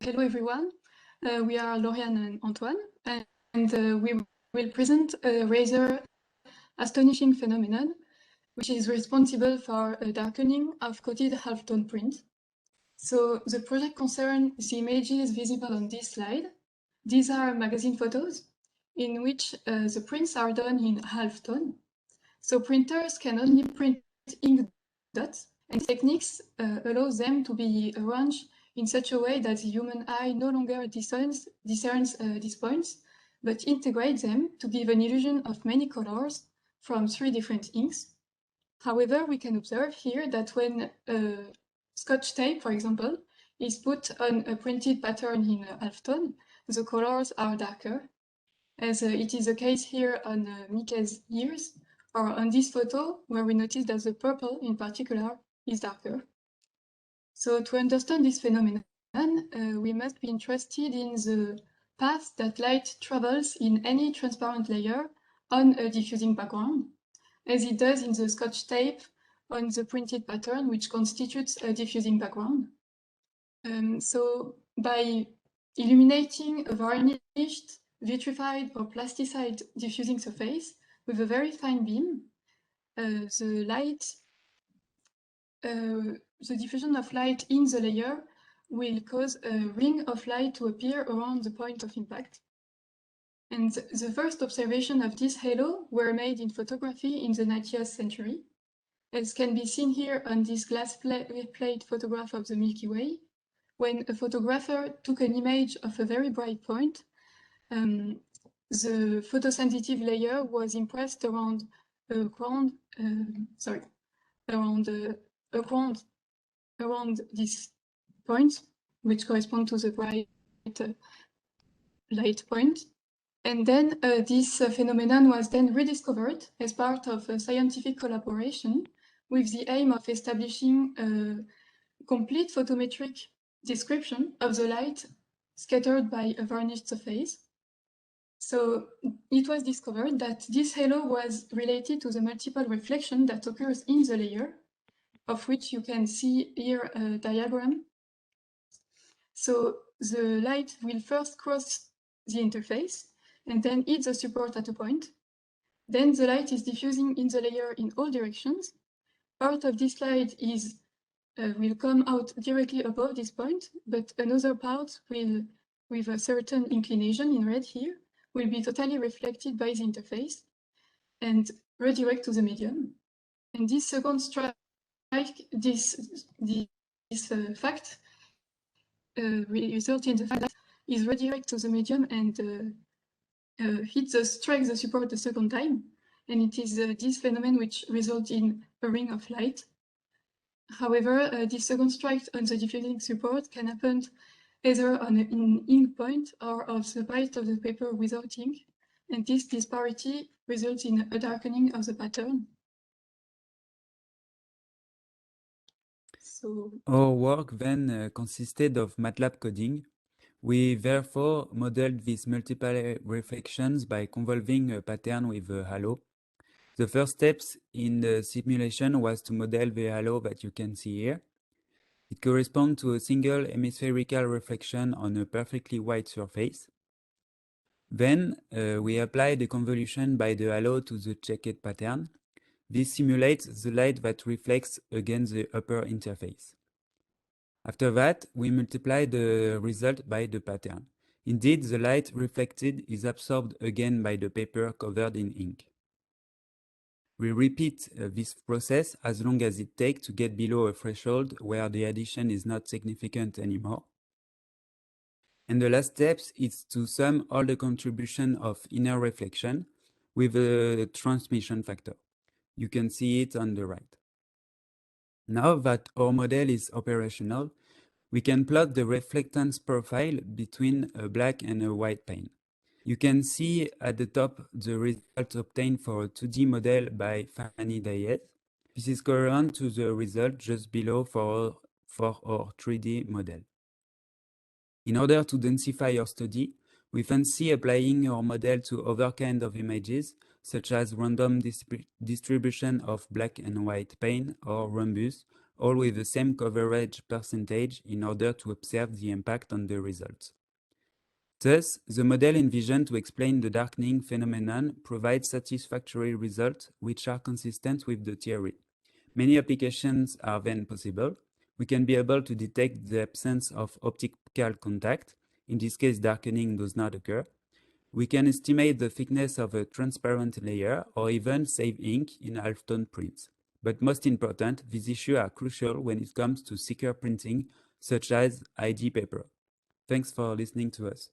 Hello everyone, we are Lauriane and Antoine, and we will present a rather astonishing phenomenon, which is responsible for a darkening of coated halftone print. So the project concerns the images visible on this slide. These are magazine photos in which the prints are done in halftone. So printers can only print ink dots, and techniques allow them to be arranged in such a way that the human eye no longer discerns these points, but integrates them to give an illusion of many colors from 3 different inks. However, we can observe here that when Scotch tape, for example, is put on a printed pattern in halftone, the colors are darker, as it is the case here on Mika's ears, or on this photo, where we notice that the purple in particular is darker. So to understand this phenomenon, we must be interested in the path that light travels in any transparent layer on a diffusing background, as it does in the Scotch tape on the printed pattern, which constitutes a diffusing background. So by illuminating a varnished, vitrified or plasticized diffusing surface with a very fine beam, the diffusion of light in the layer will cause a ring of light to appear around the point of impact. And the first observation of this halo were made in photography in the 19th century, as can be seen here on this glass plate photograph of the Milky Way. When a photographer took an image of a very bright point, the photosensitive layer was impressed around around this point, which correspond to the bright light point. And then this phenomenon was then rediscovered as part of a scientific collaboration with the aim of establishing a complete photometric description of the light scattered by a varnished surface. So it was discovered that this halo was related to the multiple reflection that occurs in the layer, of which you can see here a diagram. So the light will first cross the interface and then hit the support at a point. Then the light is diffusing in the layer in all directions. Part of this light will come out directly above this point, but another part will, with a certain inclination in red here, will be totally reflected by the interface and redirect to the medium. And this second strike, this fact result in the fact that is redirect to the medium and strikes the support the second time. And it is this phenomenon which results in a ring of light. However, this second strike on the diffusing support can happen either on an ink point or of the part of the paper without ink, and this disparity results in a darkening of the pattern. So our work then consisted of MATLAB coding. We therefore modeled these multiple reflections by convolving a pattern with a halo. The first steps in the simulation was to model the halo that you can see here. It corresponds to a single hemispherical reflection on a perfectly white surface. Then we apply the convolution by the halo to the checked pattern. This simulates the light that reflects against the upper interface. After that, we multiply the result by the pattern. Indeed, the light reflected is absorbed again by the paper covered in ink. We repeat this process as long as it takes to get below a threshold where the addition is not significant anymore. And the last step is to sum all the contribution of inner reflection with a transmission factor. You can see it on the right. Now that our model is operational, we can plot the reflectance profile between a black and a white pane. You can see at the top the result obtained for a 2D model by Fanny Dayet. This is current to the result just below for our 3D model. In order to densify our study, we fancy applying our model to other kinds of images, such as random distribution of black and white pane or rhombus, all with the same coverage percentage in order to observe the impact on the results. Thus, the model envisioned to explain the darkening phenomenon provides satisfactory results which are consistent with the theory. Many applications are then possible. We can be able to detect the absence of optical contact. In this case, darkening does not occur. We can estimate the thickness of a transparent layer or even save ink in halftone prints. But most important, these issues are crucial when it comes to secure printing, such as ID paper. Thanks for listening to us.